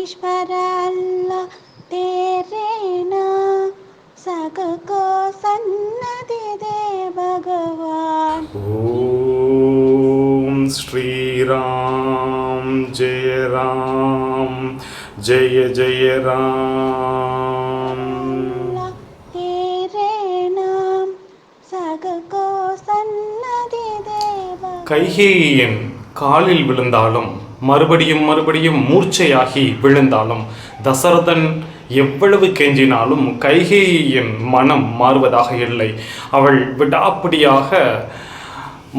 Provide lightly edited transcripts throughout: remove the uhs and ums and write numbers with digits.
ईश्वर अल्लाह तेरे नाम सबको सन्नति दे भगवान। ओम श्री राम जय राम जय जय राम। अल्लाह तेरे नाम सबको सन्नति दे भगवान। கைகேயின் காலில் விழுந்தாலும் மறுபடியும் மறுபடியும் மூர்ச்சையாகி விழுந்தாலும் தசரதன் எவ்வளவு கெஞ்சினாலும் கைகேயின் மனம் மாறுவதாக இல்லை. அவள் விடாப்பிடியாக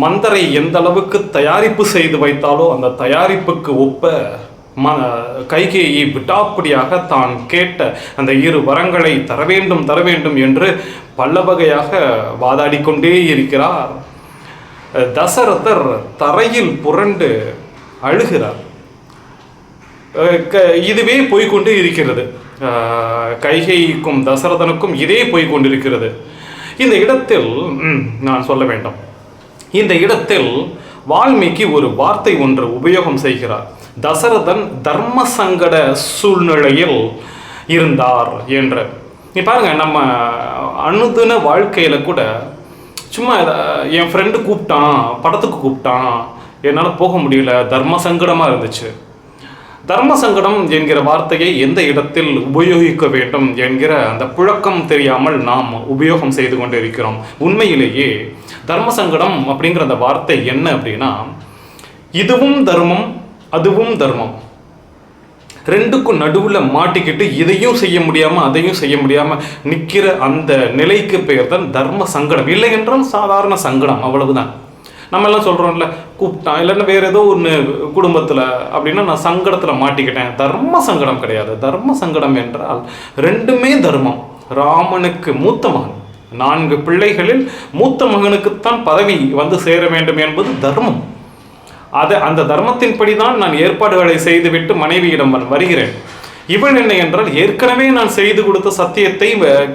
மந்தரை எந்த அளவுக்கு தயாரிப்பு செய்து வைத்தாலோ அந்த தயாரிப்புக்கு ஒப்ப கைகேயி விடாப்பிடியாக தான் கேட்ட அந்த இரு வரங்களை தர வேண்டும் என்று பல வகையாக வாதாடிக்கொண்டே இருக்கிறார். தசரதர் தரையில் புரண்டு அழுகிறார். இதுவே போய்கொண்டே இருக்கிறது. கைகேயிக்கும் தசரதனுக்கும் இதே போய்கொண்டிருக்கிறது. இந்த இடத்தில் நான் சொல்ல வேண்டும், இந்த இடத்தில் வால்மீகி ஒரு வார்த்தை ஒன்று உபயோகம் செய்கிறார். தசரதன் தர்ம சங்கட சூழ்நிலையில் இருந்தார் என்று. நீ பாருங்க, நம்ம அனுதின வாழ்க்கையில கூட சும்மா என் ஃப்ரெண்டு கூப்பிட்டான், படத்துக்கு கூப்பிட்டான், என்னால் போக முடியல, தர்ம சங்கடமாக இருந்துச்சு. தர்ம சங்கடம் என்கிற வார்த்தையை எந்த இடத்தில் உபயோகிக்க வேண்டும் என்கிற அந்த புழக்கம் தெரியாமல் நாம் உபயோகம் செய்து கொண்டு இருக்கிறோம். உண்மையிலேயே தர்ம சங்கடம் அப்படிங்கிற அந்த வார்த்தை என்ன அப்படின்னா, இதுவும் தர்மம் அதுவும் தர்மம், ரெண்டுக்கும் நடுவில் மாட்டிக்கிட்டு இதையும் செய்ய முடியாமல் அதையும் செய்ய முடியாமல் நிற்கிற அந்த நிலைக்கு பெயர் தான் தர்ம சங்கடம். இல்லை என்றால் சாதாரண சங்கடம், அவ்வளவுதான். நம்ம எல்லாம் சொல்கிறோம்ல, கூப்பிட்டான் இல்லைன்னா வேறு ஏதோ ஒன்று குடும்பத்தில் அப்படின்னா நான் சங்கடத்தில் மாட்டிக்கிட்டேன். தர்ம சங்கடம் கிடையாது. தர்ம சங்கடம் என்றால் ரெண்டுமே தர்மம். ராமனுக்கு மூத்த மகன், 4 பிள்ளைகளில் மூத்த மகனுக்குத்தான் பதவி வந்து சேர வேண்டும் என்பது தர்மம். அந்த தர்மத்தின்படி தான் நான் ஏற்பாடுகளை செய்துவிட்டு மனைவியிடம் வருகிறேன். இவள் என்ன என்றால், ஏற்கனவே நான் செய்து கொடுத்த சத்தியத்தை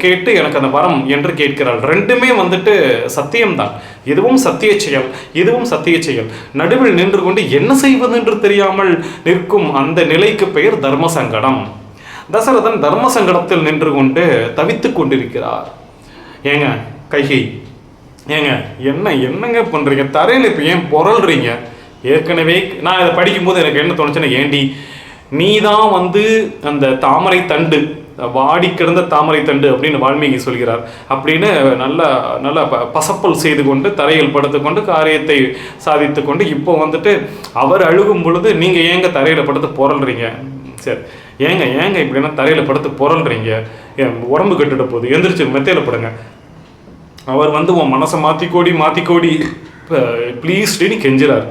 கேட்டு எனக்கு அந்த வரம் என்று கேட்கிறாள். ரெண்டுமே வந்துட்டு சத்தியம்தான். இதுவும் சத்திய செயல், இதுவும் சத்திய செயல். நடுவில் நின்று கொண்டு என்ன செய்வது என்று தெரியாமல் நிற்கும் அந்த நிலைக்கு பெயர் தர்ம சங்கடம். தசரதன் தர்ம சங்கடத்தில் நின்று கொண்டு தவித்து கொண்டிருக்கிறார். ஏங்க கைகை, ஏங்க என்னங்க பண்றீங்க? தரையில் இப்போ ஏன் புரள்றீங்க? ஏற்கனவே நான் இதை படிக்கும்போது எனக்கு என்ன தோணுச்சுன்னா, ஏண்டி நீ தான் வந்து அந்த தாமரை தண்டு, வாடி கிடந்த தாமரை தண்டு அப்படின்னு வால்மீகி சொல்கிறார். அப்படின்னு நல்லா பசப்பல் செய்து கொண்டு தரையில் படுத்துக்கொண்டு காரியத்தை சாதித்து கொண்டு இப்போ வந்துட்டு அவர் அழுகும் பொழுது நீங்கள் ஏங்க தரையில் படுத்து புரள்றீங்க? சரி, ஏங்க இப்படின்னா தரையில் படுத்து புரள்றீங்க, உடம்பு கட்டுட போகுது, எந்திரிச்சு மெத்தையில் படுங்க. அவர் வந்து உன் மனசை மாற்றிக்கோடி ப்ளீஸ்டின்னு கெஞ்சுறார்.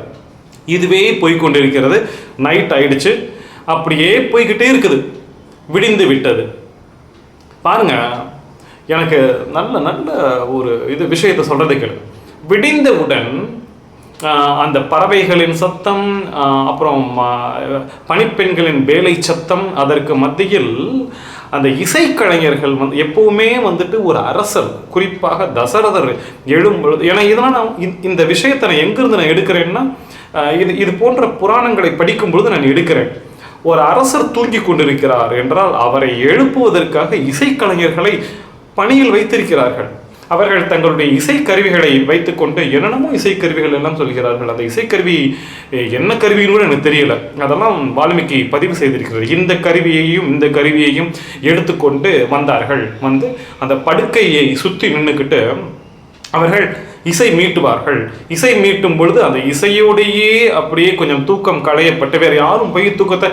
இதுவே போய்கொண்டிருக்கிறது. நைட் ஆயிடுச்சு, அப்படியே போய்கிட்டே இருக்குது. விடிந்து விட்டது. பாருங்க, எனக்கு நல்ல ஒரு விஷயத்தை சொல்றதை கேளு. விடிந்தவுடன் அந்த பறவைகளின் சத்தம், அப்புறம் பணிப்பெண்களின் வேலை சத்தம், அதற்கு மத்தியில் அந்த இசைக்கலைஞர்கள் எப்பவுமே வந்துட்டு ஒரு அரசர், குறிப்பாக தசரதர் எழும்பொழுது, ஏன்னா இதெல்லாம் நான் இந்த விஷயத்தை நான் எங்கிருந்து நான் எடுக்கிறேன்னா, இது போன்ற புராணங்களை படிக்கும் பொழுது நான் எடுக்கிறேன். ஒரு அரசர் தூங்கி கொண்டிருக்கிறார் என்றால் அவரை எழுப்புவதற்காக இசைக்கலைஞர்களை பணியில் வைத்திருக்கிறார்கள். அவர்கள் தங்களுடைய இசைக்கருவிகளை வைத்துக்கொண்டு என்னென்னமோ இசைக்கருவிகள் எல்லாம் சொல்கிறார்கள். அந்த இசைக்கருவி என்ன கருவின்னு கூட எனக்கு தெரியல. அதெல்லாம் வால்மீகி பதிவு செய்திருக்கிறார். இந்த கருவியையும் எடுத்துக்கொண்டு வந்தார்கள். வந்து அந்த படுக்கையை சுற்றி நின்றுக்கிட்டு அவர்கள் இசை மீட்டுவார்கள். இசை மீட்டும் பொழுது அந்த இசையோடையே அப்படியே கொஞ்சம் தூக்கம் களையப்பட்டு, வேறு யாரும் போய் தூக்கத்தை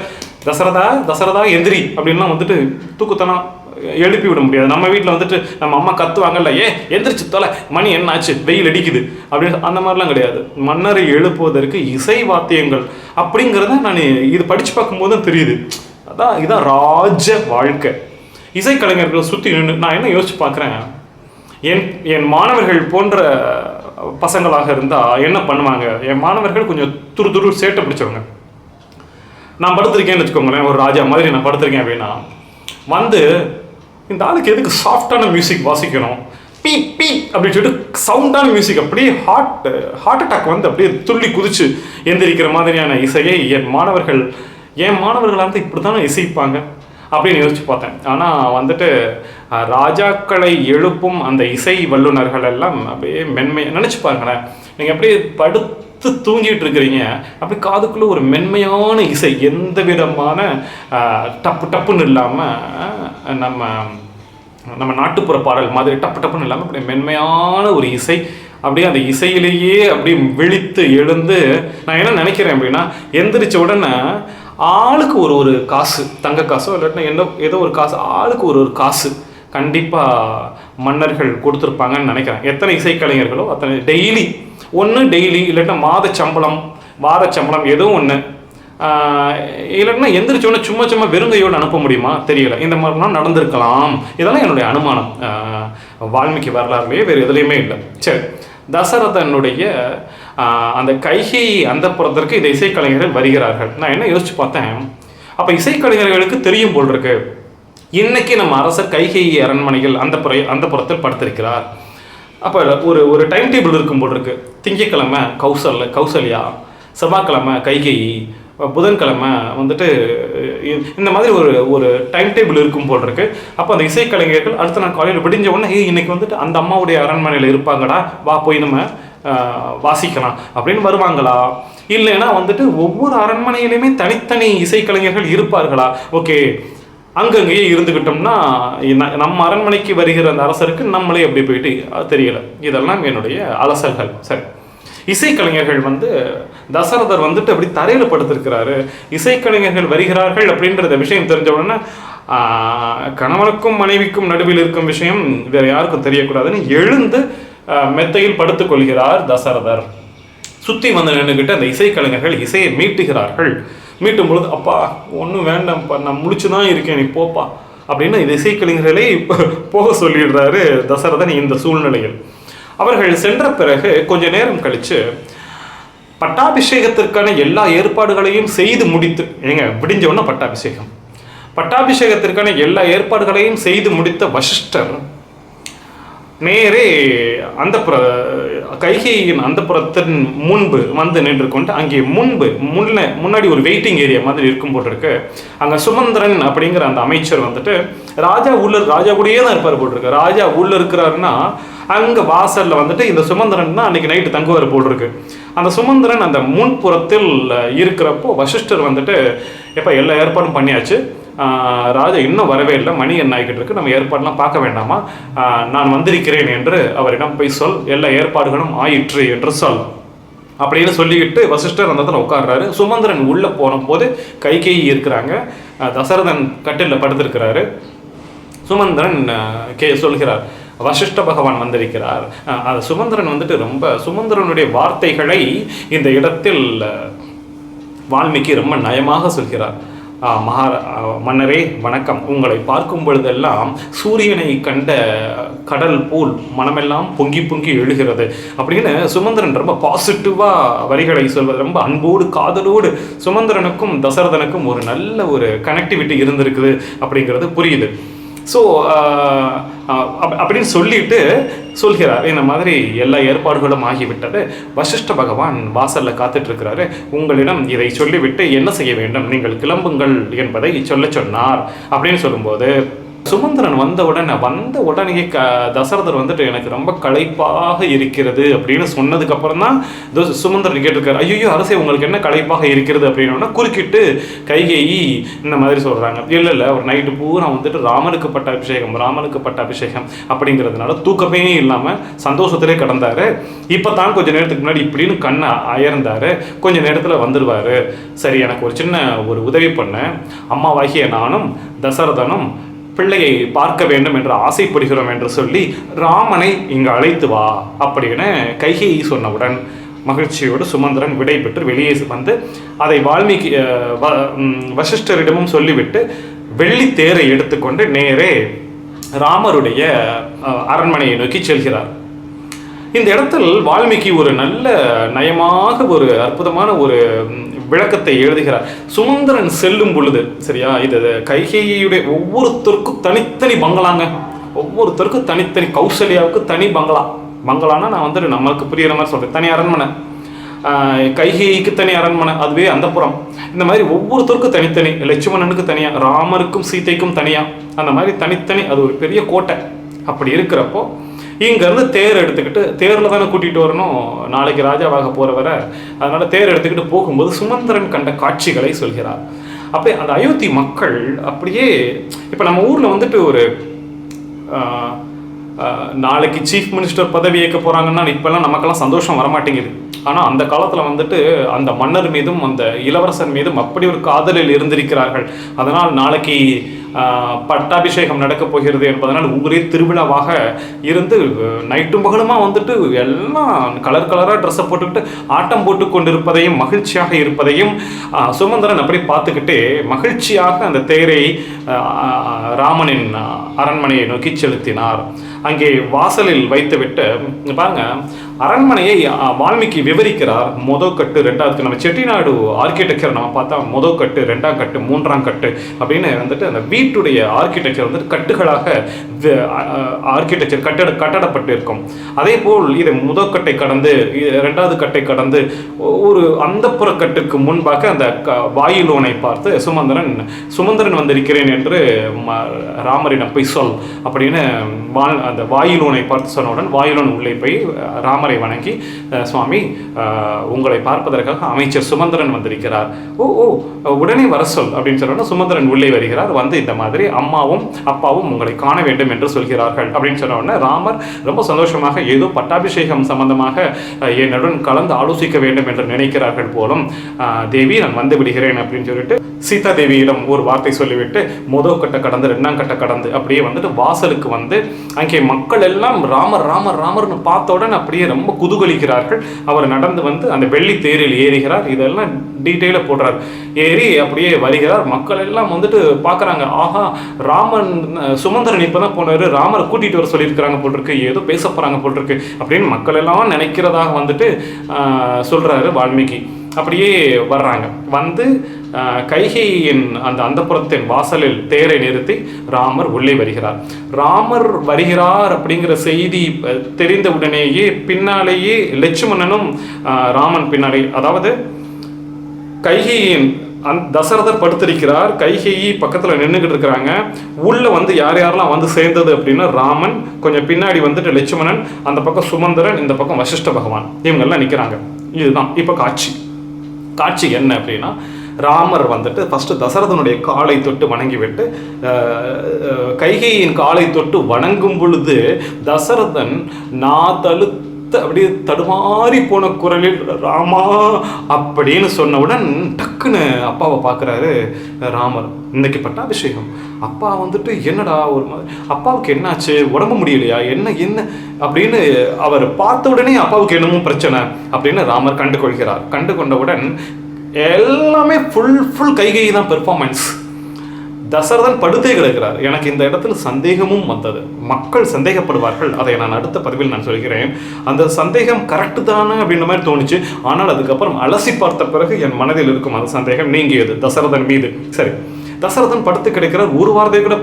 தசரதா எந்திரி அப்படின்லாம் வந்துட்டு தூக்கத்தெல்லாம் எழுப்பி விட முடியாது. நம்ம வீட்டில் வந்துட்டு நம்ம அம்மா கத்துவாங்கல்ல, எந்திரிச்சு தொலை, மணி என்ன ஆச்சு, வெயில் அடிக்குது அப்படின்னு, அந்த மாதிரிலாம் கிடையாது. மன்னரை எழுப்புவதற்கு இசை வாத்தியங்கள் அப்படிங்கிறத நான் இது படித்து பார்க்கும்போது தான் தெரியுது. இதான் ராஜ வாழ்க்கை. இசைக்கலைஞர்கள் சுற்றி நின்று நான் என்ன யோசிச்சு பார்க்குறேன், என் மாணவர்கள் போன்ற பசங்களாக இருந்தால் என்ன பண்ணுவாங்க? என் மாணவர்கள் கொஞ்சம் துரு சேட்டை பிடிச்சவங்க. நான் படுத்திருக்கேன்னு வச்சுக்கோங்களேன், ஒரு ராஜா மாதிரி நான் படுத்திருக்கேன் அப்படின்னா, வந்து இந்த ஆளுக்கு எதுக்கு சாஃப்டான மியூசிக் வாசிக்கணும், பீ பீ அப்படின்னு சொல்லிட்டு சவுண்டான மியூசிக், அப்படியே ஹார்ட் அட்டாக் வந்து அப்படியே துள்ளி குதிச்சு எந்திரிக்கிற மாதிரியான இசையை என் மாணவர்கள் என் மாணவர்களாக இருந்து இப்படி தானே இசைப்பாங்க அப்படின்னு யோசிச்சு பார்த்தேன். ஆனால் வந்துட்டு ராஜாக்களை எழுப்பும் அந்த இசை வல்லுநர்கள் எல்லாம் அப்படியே மென்மை நினச்சி பாருங்களேன். நீங்கள் அப்படியே படுத்து தூங்கிட்டு இருக்கிறீங்க, அப்படி காதுக்குள்ளே ஒரு மென்மையான இசை, எந்த விதமான டப்பு டப்புன்னு இல்லாமல் நம்ம நாட்டுப்புற பாடல் மாதிரி டப்பு டப்புன்னு இல்லாமல் அப்படி மென்மையான ஒரு இசை, அப்படியே அந்த இசையிலேயே அப்படி விழித்து எழுந்து நான் என்ன நினைக்கிறேன் அப்படின்னா, எந்திரிச்ச உடனே ஆளுக்கு ஒரு காசு, தங்க காசோ இல்லாட்டினா ஏதோ ஒரு காசு, ஆளுக்கு ஒரு காசு கண்டிப்பாக மன்னர்கள் கொடுத்துருப்பாங்கன்னு நினைக்கிறேன். எத்தனை இசைக்கலைஞர்களோ அத்தனை டெய்லி இல்லாட்டினா மாத சம்பளம், வார சம்பளம், ஏதோ ஒன்று. இல்லைன்னா எந்திரிச்சோன்னே சும்மா வெறுங்கையோடு அனுப்ப முடியுமா தெரியல. இந்த மாதிரிலாம் நடந்திருக்கலாம். இதெல்லாம் என்னுடைய அனுமானம். வால்மீகி வரலாறுலேயே வேறு எதுலேயுமே இல்லை. சரி, தசரதனுடைய அந்த கைகை அந்த புறத்திற்கு இந்த இசைக்கலைஞர்கள் வருகிறார்கள். நான் என்ன யோசிச்சு பார்த்தேன், அப்போ இசைக்கலைஞர்களுக்கு தெரியும் போல் இருக்கு, இன்னைக்கு நம்ம அரசர் கைகை அரண்மனைகள் அந்த புறத்தில் படுத்திருக்கிறார். அப்போ ஒரு டைம் டேபிள் இருக்கும் போல் இருக்கு. திங்கட்கிழமை கௌசல்யா, செவ்வாய்க்கிழமை கைகேயி, புதன்கிழமை வந்துட்டு இந்த மாதிரி ஒரு டைம் டேபிள் இருக்கும் போல் இருக்கு. அப்போ அந்த இசைக்கலைஞர்கள் அடுத்த நாள் காலையில் விடிஞ்ச உடனே இன்னைக்கு வந்துட்டு அந்த அம்மாவுடைய அரண்மனையில் இருப்பாங்கடா, வா போய் நம்ம வாசிக்கலாம் அப்படின்னு வருவாங்களா? இல்லைன்னா வந்துட்டு ஒவ்வொரு அரண்மனையிலுமே தனித்தனி இசைக்கலைஞர்கள் இருப்பார்களா? ஓகே, அங்கங்கேயே இருந்துக்கிட்டோம்னா நம்ம அரண்மனைக்கு வருகிற அந்த அரசருக்கு நம்மளே அப்படி போயிட்டு தெரியல. இதெல்லாம் என்னுடைய அலசல்கள். சரி, இசைக்கலைஞர்கள் தசரதர் வந்துட்டு அப்படி தரையில் படுத்திருக்கிறாரு. இசைக்கலைஞர்கள் வருகிறார்கள் அப்படின்ற விஷயம் தெரிஞ்ச உடனே கணவனுக்கும் மனைவிக்கும் நடுவில் இருக்கும் விஷயம் வேற யாருக்கும் தெரியக்கூடாதுன்னு எழுந்து மெத்தையில் படுத்துக் கொள்கிறார் தசரதர். சுற்றி நின்றுக்கிட்டு அந்த இசைக்கலைஞர்கள் இசையை மீட்டுகிறார்கள். மீட்டும் பொழுது, அப்பா ஒன்றும் வேண்டாம்ப்பா, நான் முடிச்சுதான் இருக்கேன், நீ போப்பா அப்படின்னு இந்த இசைக்கலைஞர்களை போக சொல்லிடுறாரு தசரதன். இந்த சூழ்நிலையில் அவர்கள் சென்ற பிறகு கொஞ்ச நேரம் கழிச்சு பட்டாபிஷேகத்திற்கான எல்லா ஏற்பாடுகளையும் செய்து முடித்து, விடிஞ்சவொன்னா பட்டாபிஷேகத்திற்கான எல்லா ஏற்பாடுகளையும் செய்து முடித்த வசிஷ்டர் நேரே கைகேயின் அந்த புறத்தின் முன்பு நின்று கொண்டு அங்கே முன்னாடி ஒரு வெயிட்டிங் ஏரியா மாதிரி இருக்கும் போல் இருக்கு. அங்கே சுமந்திரன் அப்படிங்கிற அந்த அமைச்சர் ராஜா கூடயே தான் இருப்பார் போல் இருக்கு. ராஜா உள்ள இருக்கிறாருன்னா அங்கே வாசலில் இந்த சுமந்திரன் தான் அன்னைக்கு நைட்டு தங்குவார் போல் இருக்கு. அந்த சுமந்திரன் அந்த முன்புறத்தில் இருக்கிறப்போ வசிஷ்டர் எப்போ எல்லா ஏற்பாடும் பண்ணியாச்சு, ராஜா இன்னும் வரவே இல்லை, மணி என்ன ஆகிக்கிட்டு இருக்கு, நம்ம ஏற்பாடுலாம் பார்க்க வேண்டாமா, நான் வந்திருக்கிறேன் என்று அவரிடம் போய் சொல், எல்லா ஏற்பாடுகளும் ஆயிற்று என்று சொல் அப்படின்னு சொல்லிக்கிட்டு வசிஷ்டர் அந்த இடத்துல உட்கார்றாரு. சுமந்திரன் உள்ளே போன போது கைகேயி இருக்கிறாங்க, தசரதன் கட்டிலில் படுத்திருக்கிறாரு. சுமந்திரன் சொல்கிறார், வசிஷ்ட பகவான் வந்திருக்கிறார். சுமந்திரன் சுமந்திரனுடைய வார்த்தைகளை இந்த இடத்தில் வால்மீகி ரொம்ப நயமாக சொல்கிறார். மன்னரே வணக்கம், உங்களை பார்க்கும் பொழுதெல்லாம் சூரியனை கண்ட கடல் போல் மனமெல்லாம் பொங்கி பொங்கி எழுகிறது அப்படின்னு சுமந்திரன் ரொம்ப பாசிட்டிவாக வரிகளை சொல்வது, ரொம்ப அன்போடு காதலோடு சுமந்திரனுக்கும் தசரதனுக்கும் ஒரு நல்ல ஒரு கனெக்டிவிட்டி இருந்திருக்குது அப்படிங்கிறது புரியுது. ஸோ அப்படின்னு சொல்லிட்டு சொல்கிறார், இந்த மாதிரி எல்லா ஏற்பாடுகளும் ஆகிவிட்டது, வசிஷ்ட பகவான் வாசலில் காத்துட்ருக்கிறாரு, உங்களிடம் இதை சொல்லிவிட்டு என்ன செய்ய வேண்டும், நீங்கள் கிளம்புங்கள் என்பதை சொன்னார் அப்படின்னு சொல்லும்போது சுமந்திரன் வந்த உடனே தசரதர் எனக்கு ரொம்ப களைப்பாக இருக்கிறது அப்படின்னு சொன்னதுக்கப்புறம் தான் சுமந்திரன் கேட்டிருக்காரு, ஐயோ அரசே உங்களுக்கு என்ன களைப்பாக இருக்கிறது அப்படின்னா குறுக்கிட்டு கைகேயி இந்த மாதிரி சொல்கிறாங்க, இல்லை ஒரு நைட்டு பூரா ராமனுக்கு பட்டாபிஷேகம் அப்படிங்கிறதுனால தூக்கமே இல்லாமல் சந்தோஷத்திலே கடந்தார். இப்போ தான் கொஞ்சம் நேரத்துக்கு முன்னாடி இப்படின்னு கண்ணை அயர்ந்தார், கொஞ்சம் நேரத்தில் வந்துடுவார். சரி, எனக்கு ஒரு சின்ன உதவி பண்ண, அம்மாவாகிய நானும் தசரதனும் பிள்ளையை பார்க்க வேண்டும் என்று ஆசைப்படுகிறோம் என்று சொல்லி ராமனை இங்கு அழைத்து வா அப்படின்னு கைகேயி சொன்னவுடன் மகிழ்ச்சியோடு சுமந்திரன் விடை பெற்று வெளியே அதை வால்மீகி வசிஷ்டரிடமும் சொல்லிவிட்டு வெள்ளி தேரை எடுத்துக்கொண்டு நேரே ராமருடைய அரண்மனையை நோக்கி செல்கிறார். இந்த இடத்தில் வால்மீகி ஒரு நல்ல நயமாக ஒரு அற்புதமான ஒரு விளக்கத்தை எழுதுகிறார். சுமந்திரன் செல்லும் பொழுது, சரியா, இது கைகேயியுடைய ஒவ்வொருத்தருக்கும் தனித்தனி பங்களாங்க, ஒவ்வொருத்தருக்கும் தனித்தனி, கௌசல்யாவுக்கு தனி பங்களானா நான் நம்மளுக்கு புரியுற மாதிரி சொல்கிறேன், தனி அரண்மனை, கைகேயிக்கு தனி அரண்மனை, அதுவே அந்த புறம், இந்த மாதிரி ஒவ்வொருத்தருக்கும் தனித்தனி, லட்சுமணனுக்கு தனியாக, ராமருக்கும் சீதைக்கும் தனியாக, அந்த மாதிரி தனித்தனி. அது ஒரு பெரிய கோட்டை. அப்படி இருக்கிறப்போ இங்கேருந்து தேர் எடுத்துக்கிட்டு, தேரில் தானே கூட்டிகிட்டு வரணும் நாளைக்கு ராஜாவாக போகிறவரை, அதனால் தேர் எடுத்துக்கிட்டு போகும்போது சுமந்திரன் கண்ட காட்சிகளை சொல்கிறார். அப்படியே அந்த அயோத்தி மக்கள் அப்படியே, இப்போ நம்ம ஊரில் வந்துட்டு ஒரு நாளைக்கு சீஃப் மினிஸ்டர் பதவி ஏற்க போகிறாங்கன்னா இப்போல்லாம் நமக்கெல்லாம் சந்தோஷம் வரமாட்டேங்குது. ஆனால் அந்த காலத்தில் வந்துட்டு அந்த மன்னர் மீதும் அந்த இளவரசன் மீதும் அப்படி ஒரு காதலில் இருந்திருக்கிறார்கள். அதனால் நாளைக்கு பட்டாபிஷேகம் நடக்கப் போகிறது என்பதனால் ஊரே திருவிழாவாக இருந்து நைட்டும் பகலுமா வந்துட்டு எல்லாம் கலர் கலராக ட்ரெஸ்ஸை போட்டுக்கிட்டு ஆட்டம் போட்டு கொண்டிருப்பதையும் மகிழ்ச்சியாக இருப்பதையும் சுமந்திரன் அப்படி பார்த்துக்கிட்டே மகிழ்ச்சியாக அந்த தேரை ராமனின் அரண்மனையை நோக்கி செலுத்தினார். அங்கே வாசலில் வைத்துவிட்டு பாருங்க, அரண்மனையை வால்மீகி விவரிக்கிறார். முதல் கட்டு, ரெண்டாவது கட்டு. நம்ம செட்டிநாடு ஆர்கிடெக்சர் நம்ம பார்த்தா முதல் கட்டு, ரெண்டாம் கட்டு, மூன்றாம் கட்டு அப்படின்னு வந்துட்டு அந்த வீட்டுடைய ஆர்கிடெக்சர் வந்துட்டு கட்டுகளாக ஆர்கிடெக்சர் கட்டடப்பட்டு இருக்கும். அதே போல் இதை முதல் கட்டை கடந்து ரெண்டாவது கட்டை கடந்து ஒரு அந்தப்புற கட்டுக்கு முன்பாக அந்த வாயிலோனை பார்த்து சுமந்திரன் வந்திருக்கிறேன் என்று ராமரிடம் போய் சொல் அப்படின்னு அந்த வாயிலோனை பார்த்து சொன்னவுடன் வாயிலோன் உள்ளே போய் ராமரை வணங்கி, சுவாமி உங்களை பார்ப்பதற்காக அமைச்சர் சுமந்திரன் வந்திருக்கிறார், உடனே வர சொல் அப்படின்னு சொன்னோன்னா சுமந்திரன் உள்ளே வருகிறார். வந்து இந்த மாதிரி அம்மாவும் அப்பாவும் உங்களை காண வேண்டும் என்று சொல்கிறார்கள் அப்படின்னு சொன்ன உடனே ராமர் ரொம்ப சந்தோஷமாக ஏதோ பட்டாபிஷேகம் சம்பந்தமாக என்னுடன் கலந்து ஆலோசிக்க வேண்டும் என்று நினைக்கிறார்கள் போலும். தேவி நான் வந்து விடுகிறேன் அப்படின்னு சொல்லிட்டு சீதா தேவியிடம் ஒரு வார்த்தை சொல்லிவிட்டு முதல் கட்டை கடந்து ரெண்டாம் கட்டை கடந்து அப்படியே வந்துட்டு வாசலுக்கு வந்து அங்கே மக்கள் எல்லாம் ராமர் ராமர் ராமர்னு பார்த்தவுடன் அப்படியே ரொம்ப குதூகலிக்கிறார்கள். அவர் நடந்து வந்து அந்த வெள்ளி தேரில் ஏறுகிறார். இதெல்லாம் டீட்டெயிலாக போடுறார். ஏறி அப்படியே வருகிறார். மக்கள் எல்லாம் வந்துட்டு பார்க்குறாங்க, ஆஹா சுமந்திரன் இப்போ தான் போனார், ராமரை கூட்டிகிட்டு வர சொல்லியிருக்கிறாங்க போட்டிருக்கு, ஏதோ பேச போகிறாங்க போட்டிருக்கு அப்படின்னு மக்கள் எல்லாம் நினைக்கிறதாக வந்துட்டு சொல்கிறாரு வால்மீகி. அப்படியே வர்றாங்க. வந்து கைகேயின் அந்த அந்தப்புறத்தின் வாசலில் தேரை நிறுத்தி ராமர் உள்ளே வருகிறார். ராமர் வருகிறார் அப்படிங்கிற செய்தி தெரிந்த உடனேயே பின்னாலேயே லட்சுமணனும் ராமன் பின்னாலே, அதாவது கைகேயின் தசரதர் படுத்திருக்கிறார், கைகேயி பக்கத்தில் நின்றுக்கிட்டு இருக்கிறாங்க. உள்ள வந்து யாரெல்லாம் வந்து சேர்ந்தது அப்படின்னா ராமன், கொஞ்சம் பின்னாடி வந்துட்டு லட்சுமணன், அந்த பக்கம் சுமந்திரன், இந்த பக்கம் வசிஷ்ட பகவான், இவங்கெல்லாம் நிற்கிறாங்க. இதுதான் இப்போ காட்சி என்ன அப்படின்னா, ராமர் வந்துட்டு ஃபஸ்ட்டு தசரதனுடைய காலை தொட்டு வணங்கிவிட்டு கைகேயின் காலை தொட்டு வணங்கும் பொழுது தசரதன் அப்படியே தடுமாறி போன குரலில் ராமா அப்படின்னு சொன்னவுடன் டக்குன்னு அப்பாவை பார்க்குறாரு ராமர். இன்னைக்கு பட்டாபிஷேகம், அப்பா வந்துட்டு என்னடா ஒரு மாதிரி, அப்பாவுக்கு என்னாச்சு, உடம்பு முடியலையா, என்ன அப்படின்னு அவர் பார்த்த உடனே அப்பாவுக்கு என்னமோ பிரச்சனை அப்படின்னு ராமர் கண்டு கொண்டவுடன் எல்லாமே ஃபுல் கைகை தான் பெர்ஃபார்மன்ஸ். தசரதன் படுத்தே கிடக்கிறார். எனக்கு இந்த இடத்துல சந்தேகமும் வந்தது. மக்கள் சந்தேகப்படுவார்கள், அதை நான் அடுத்த பதிவில் நான் சொல்கிறேன். அந்த சந்தேகம் கரெக்டு தானே அப்படின்ற மாதிரி தோணுச்சு. ஆனால் அதுக்கப்புறம் அலசி பார்த்த பிறகு என் மனதில் இருக்கும் அந்த சந்தேகம் நீங்கியது தசரதன் மீது. சரி, தசரதன் படுத்து கிடக்கிறார். ஒரு வார்த்தை கூட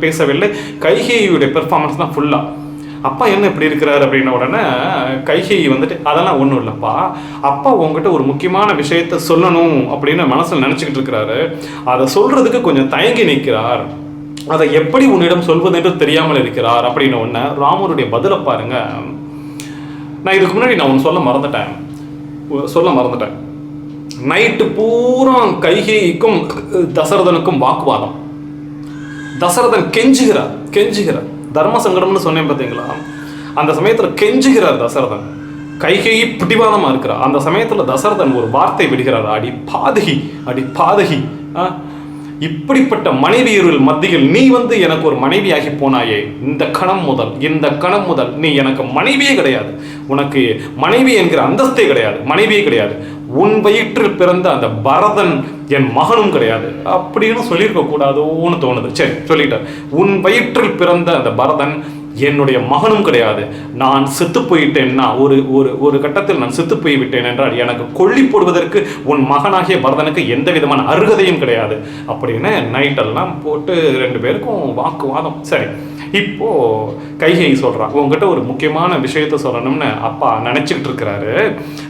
பேசவில்லை. கைகேயியுடைய பெர்ஃபார்மன்ஸ் தான் ஃபுல்லாக. அப்பா என்ன இப்படி இருக்கிறார் அப்படின்ன உடனே கைகேயி வந்துட்டு அதெல்லாம் ஒன்றும் இல்லைப்பா, அப்பா உங்ககிட்ட ஒரு முக்கியமான விஷயத்த சொல்லணும் அப்படின்னு மனசில் நினச்சிக்கிட்டு இருக்கிறாரு. அதை சொல்கிறதுக்கு கொஞ்சம் தயங்கி நிற்கிறார். அதை எப்படி உன்னிடம் சொல்வது என்று தெரியாமல் இருக்கிறார் அப்படின்னு ஒன்று. ராமருடைய பதிலை பாருங்க. நான் இதுக்கு முன்னாடி நான் ஒன்று சொல்ல மறந்துட்டேன். நைட்டு பூரா கைகேயிக்கும் தசரதனுக்கும் வாக்குவாதம். தசரதன் கெஞ்சுகிறார். தர்ம சங்கடம்னு சொன்னேன் பார்த்தீங்களா, அந்த சமயத்தில் கெஞ்சுகிறார் தசரதன். கைகேயி பிடிவாதமாக இருக்கிறார். அந்த சமயத்தில் தசரதன் ஒரு வார்த்தை விடுகிறார், அடி பாதகி, இப்படிப்பட்ட மனைவியர்கள் மத்தியில் நீ வந்து எனக்கு ஒரு மனைவியாகி போனாயே, இந்த கணம் முதல் நீ எனக்கு மனைவியே கிடையாது, உனக்கு மனைவி என்கிற அந்தஸ்தே கிடையாது, மனைவியே கிடையாது, உன் வயிற்றில் பிறந்த அந்த பரதன் என் மகனும் கிடையாது அப்படின்னு சொல்லியிருக்க கூடாதோன்னு தோணுது. சரி, சொல்லிட்டார். உன் வயிற்றில் பிறந்த அந்த பரதன் என்னுடைய மகனும் கிடையாது. நான் செத்து போயிட்டேன்னா, ஒரு ஒரு ஒரு கட்டத்தில் நான் செத்து போய்விட்டேன் என்றால் எனக்கு கொல்லி போடுவதற்கு உன் மகனாகிய பரதனுக்கு எந்த விதமான அருகதையும் கிடையாது அப்படின்னு நைட்டெல்லாம் போட்டு 2 பேருக்கும் வாக்குவாதம். சரி, இப்போ கைகை சொல்கிறான், உங்ககிட்ட ஒரு முக்கியமான விஷயத்த சொல்லணும்னு அப்பா நினச்சிக்கிட்டு இருக்கிறாரு.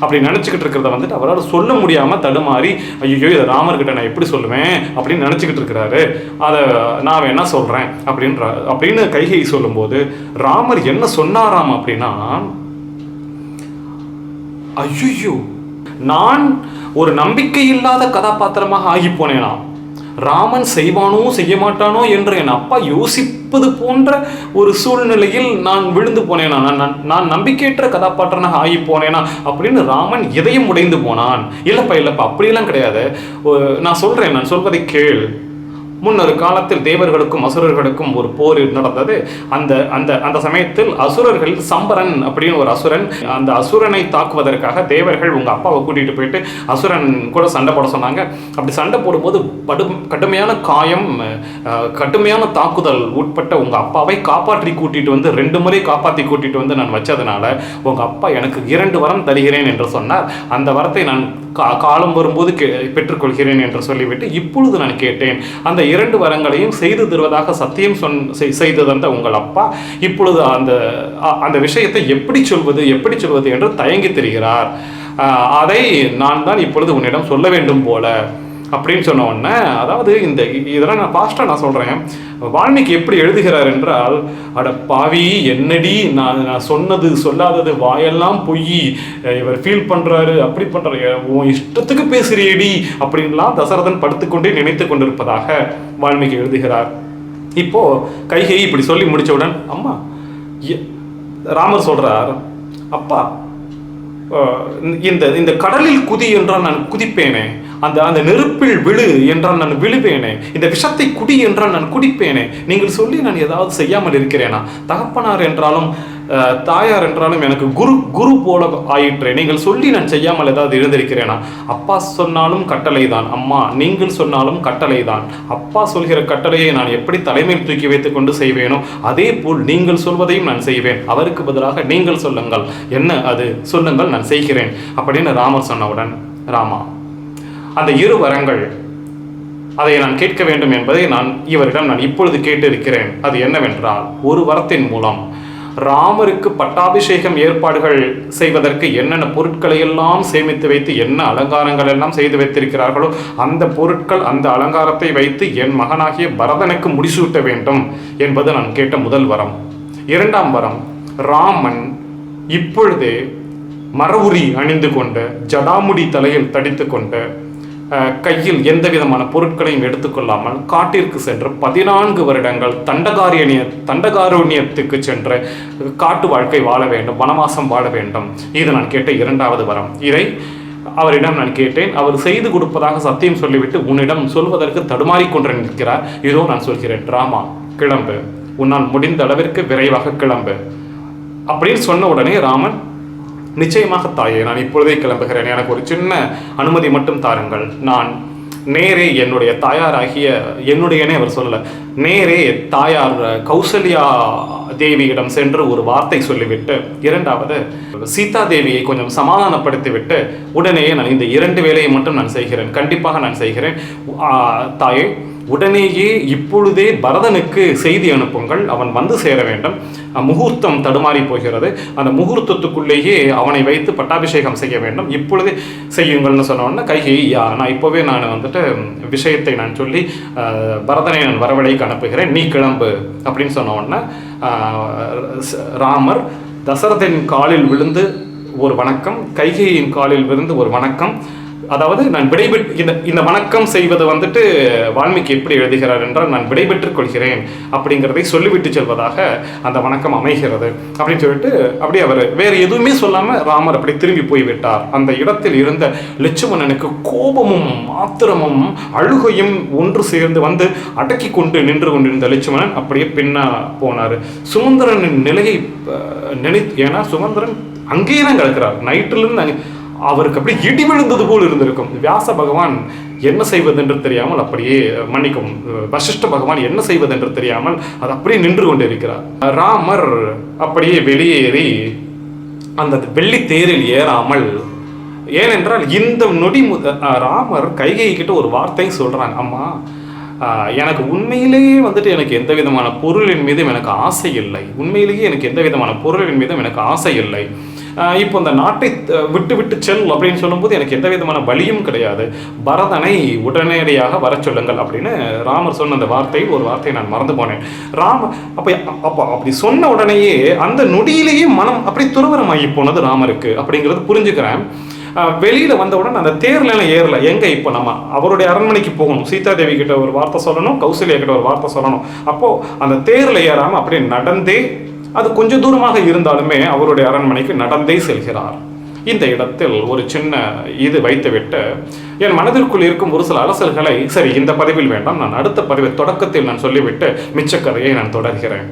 அப்படி நினச்சிக்கிட்டு இருக்கிறத வந்துட்டு அவரால் சொல்ல முடியாமல் தடுமாறி, ஐயோ இதை ராமர்கிட்ட நான் எப்படி சொல்லுவேன் அப்படின்னு நினச்சிக்கிட்டு இருக்கிறாரு. அதை நான் வேணா சொல்கிறேன் அப்படின்னு கைகை சொல்லும்போது ராமர் என்ன சொன்னாராம் அப்படின்னா, ஐயோ நான் ஒரு நம்பிக்கை இல்லாத கதாபாத்திரமாக ஆகி போனேனா, ராமன் செய்வானோ செய்ய மாட்டானோ என்று என் அப்பா யோசிப்பது போன்ற ஒரு சூழ்நிலையில் நான் விழுந்து போனேனா, நான் நம்பிக்கையற்ற கதாபாத்திரனாக ஆகி போனேனா அப்படின்னு ராமன் இதயம் உடைந்து போனான். இல்லப்பா அப்படியெல்லாம் கிடையாது. நான் சொல்றேன், நான் சொல்வதை கேள். முன்னொரு காலத்தில் தேவர்களுக்கும் அசுரர்களுக்கும் ஒரு போர் நடந்தது. அந்த அந்த அந்த சமயத்தில் அசுரர்கள் சம்பரன் அப்படின்னு ஒரு அசுரன், அந்த அசுரனை தாக்குவதற்காக தேவர்கள் உங்கள் அப்பாவை கூட்டிகிட்டு போயிட்டு அசுரன் கூட சண்டை போட சொன்னாங்க. அப்படி சண்டை போடும்போது கடுமையான காயம், கடுமையான தாக்குதல் உட்பட்ட உங்கள் அப்பாவை காப்பாற்றி கூட்டிகிட்டு வந்து 2 முறை காப்பாற்றி கூட்டிகிட்டு வந்து நான் வச்சதுனால உங்கள் அப்பா எனக்கு 2 வரம் தருகிறேன் என்று சொன்னார். அந்த வரத்தை நான் காலம் வரும்போது பெற்றுக்கொள்கிறேன் என்று சொல்லிவிட்டு இப்பொழுது நான் கேட்டேன். அந்த 2 வரங்களையும் செய்து தருவதாக சத்தியம் செய்து தந்த உங்கள் அப்பா இப்பொழுது அந்த விஷயத்தை எப்படி சொல்வது என்று தயங்கி தெரிகிறார். அதை நான் தான் இப்பொழுது உன்னிடம் சொல்ல வேண்டும் போல அப்படின்னு சொன்ன உடனே, அதாவது இதெல்லாம் நான் ஃபாஸ்ட்டாக நான் சொல்கிறேன். வால்மீகி எப்படி எழுதுகிறார் என்றால், அட பாவி என்னடி நான் சொன்னது சொல்லாதது வாயெல்லாம் பொய், இவர் ஃபீல் பண்ணுறாரு அப்படி பண்ணுறாரு, உன் இஷ்டத்துக்கு பேசுறியடி அப்படின்லாம் தசரதன் படுத்துக்கொண்டே நினைத்து கொண்டிருப்பதாக வால்மீகி எழுதுகிறார். இப்போது கைகை இப்படி சொல்லி முடித்தவுடன் அம்மா ராமர் சொல்கிறார், அப்பா இந்த கடலில் குதி என்றால் நான் குதிப்பேனே, அந்த நெருப்பில் விழு என்றால் நான் விழுவேனே, இந்த விஷத்தை குடி என்றால் நான் குடிப்பேனே, நீங்கள் சொல்லி நான் ஏதாவது செய்யாமல் இருக்கிறேனா? தகப்பனார் என்றாலும் தாயார் என்றாலும் எனக்கு குரு போல ஆயிற்றே, நீங்கள் சொல்லி நான் செய்யாமல் ஏதாவது இருந்திருக்கிறேனா? அப்பா சொன்னாலும் கட்டளை தான், அம்மா நீங்கள் சொன்னாலும் கட்டளை தான். அப்பா சொல்கிற கட்டளையை நான் எப்படி தலைமையில் தூக்கி வைத்துக் கொண்டு செய்வேனோ அதே போல் நீங்கள் சொல்வதையும் நான் செய்வேன். அவருக்கு பதிலாக நீங்கள் சொல்லுங்கள், என்ன அது சொல்லுங்கள், நான் செய்கிறேன் அப்படின்னு ராமர் சொன்னவுடன், ராமா அந்த 2 வரங்கள் அதை நான் கேட்க வேண்டும் என்பதை இவரிடம் நான் இப்பொழுது கேட்டிருக்கிறேன். அது என்னவென்றால், ஒரு வரத்தின் மூலம் ராமருக்கு பட்டாபிஷேகம் ஏற்பாடுகள் செய்வதற்கு என்னென்ன பொருட்களை எல்லாம் சேமித்து வைத்து என்ன அலங்காரங்கள் எல்லாம் செய்து வைத்திருக்கிறார்களோ அந்த பொருட்கள் அந்த அலங்காரத்தை வைத்து என் மகனாகிய பரதனுக்கு முடிசூட்ட வேண்டும் என்பது நான் கேட்ட முதல் வரம். 2ஆம் வரம், ராமன் இப்பொழுதே மரவுரி அணிந்து கொண்டு ஜடாமுடி தலையில் தடித்து கொண்டு கையில் எந்த விதமான பொருட்களையும் எடுத்துக்கொள்ளாமல் காட்டிற்கு சென்று 14 வருடங்கள் தண்டகாரண்யத்துக்கு சென்று காட்டு வாழ்க்கை வாழ வேண்டும், வனவாசம் வாழ வேண்டும். இது நான் கேட்ட 2வது வரம். இதை அவரிடம் நான் கேட்டேன். அவர் செய்து கொடுப்பதாக சத்தியம் சொல்லிவிட்டு உன்னிடம் சொல்வதற்கு தடுமாறிக்கொண்டு நிற்கிறார். இதோ நான் சொல்கிறேன், ராமா கிளம்பு, உன்னால் முடிந்த அளவிற்கு விரைவாக கிளம்பு அப்படின்னு சொன்ன உடனே ராமன், நிச்சயமாக தாயே, நான் இப்பொழுதே கிளம்புகிறேன், எனக்கு ஒரு சின்ன அனுமதி மட்டும் தாருங்கள். நான் நேரே என்னுடைய தாயாராகிய என்னுடையனே அவர் சொல்லலை, நேரே தாயார் கௌசல்யா தேவியிடம் சென்று ஒரு வார்த்தை சொல்லிவிட்டு 2வது சீதா தேவியை கொஞ்சம் சமாதானப்படுத்திவிட்டு உடனேயே நான் இந்த 2 வேலையை மட்டும் நான் செய்கிறேன், கண்டிப்பாக நான் செய்கிறேன். தாயே, உடனேயே இப்பொழுதே பரதனுக்கு செய்தி அனுப்புங்கள், அவன் வந்து சேர வேண்டும். முகூர்த்தம் தடுமாறி போகிறது, அந்த முகூர்த்தத்துக்குள்ளேயே அவனை வைத்து பட்டாபிஷேகம் செய்ய வேண்டும், இப்பொழுதே செய்யுங்கள்னு சொன்னோன்னா கைகை, நான் இப்போவே நான் வந்துட்டு விஷயத்தை நான் சொல்லி பரதனை நான் வரவழைக்கு அனுப்புகிறேன், நீ கிளம்பு அப்படின்னு சொன்ன உடனே ராமர் தசரதன் காலில் விழுந்து ஒரு வணக்கம், கைகையின் காலில் விழுந்து ஒரு வணக்கம். அதாவது நான் விடைபெற்று இந்த வணக்கம் செய்வது வந்துட்டு வால்மீகி எப்படி எழுதுகிறார் என்றால், நான் விடைபெற்றுக் கொள்கிறேன் அப்படிங்கிறதை சொல்லிவிட்டு செல்வதாக அந்த வணக்கம் அமைகிறது அப்படின்னு சொல்லிட்டு அப்படியே அவர் வேறு எதுவுமே சொல்லாமல் ராமர் அப்படி திரும்பி போய்விட்டார். அந்த இடத்தில் இருந்த லட்சுமணனுக்கு கோபமும் ஆத்திரமும் அழுகையும் ஒன்று சேர்ந்து வந்து அடக்கி கொண்டு நின்று கொண்டிருந்த லட்சுமணன் அப்படியே பின்னா போனார். சுமந்திரனின் நிலையை ஏன்னா சுமந்திரன் அங்கேயே தான் கிடக்கிறார். நைட்டிலிருந்து அவருக்கு அப்படி இடி விழுந்தது போல் இருந்திருக்கும். வியாச பகவான் என்ன செய்வதென்று தெரியாமல் அப்படியே, மன்னிக்கவும், வசிஷ்ட பகவான் என்ன செய்வதென்று தெரியாமல் அது அப்படியே நின்று கொண்டிருக்கிறார். ராமர் அப்படியே வெளியேறி அந்த வெள்ளி தேரில் ஏறாமல், ஏனென்றால் இந்த நொடி ராமர் கைகை கிட்ட ஒரு வார்த்தை சொல்றாங்க, அம்மா எனக்கு உண்மையிலேயே வந்துட்டு எனக்கு எந்த விதமான பொருளின் மீதும் எனக்கு ஆசை இல்லை, உண்மையிலேயே எனக்கு எந்த விதமான பொருளின் மீதும் எனக்கு ஆசை இல்லை. இப்போ இந்த நாட்டை விட்டு விட்டு செல் அப்படின்னு சொல்லும்போது எனக்கு எந்த விதமான வழியும் கிடையாது, பரதனை உடனடியாக வர சொல்லுங்கள் அப்படின்னு ராமர் சொன்ன அந்த வார்த்தை, ஒரு வார்த்தையை நான் மறந்து போனேன். அப்படி சொன்ன உடனேயே அந்த நொடியிலேயே மனம் அப்படி துறவரமாகி போனது ராமருக்கு அப்படிங்கிறது புரிஞ்சுக்கிறேன். வெளியில வந்தவுடன் அந்த தேர்ல ஏறல, எங்க இப்போ நம்ம அவருடைய அரண்மனைக்கு போகணும், சீதா தேவி கிட்ட ஒரு வார்த்தை சொல்லணும், கௌசல்யா கிட்ட ஒரு வார்த்தை சொல்லணும். அப்போ அந்த தேர்ல ஏறாம அப்படியே நடந்தே, அது கொஞ்சம் தூரமாக இருந்தாலுமே அவருடைய அரண்மனைக்கு நடந்தே செல்கிறார். இந்த இடத்தில் ஒரு சின்ன இது வைத்துவிட்டு என் மனதிற்குள் இருக்கும் ஒரு சில அலசல்களை, சரி இந்த பதிவில் வேண்டாம், நான் அடுத்த பதிவு தொடக்கத்தில் நான் சொல்லிவிட்டு மிச்ச கதையை நான் தொடர்கிறேன்.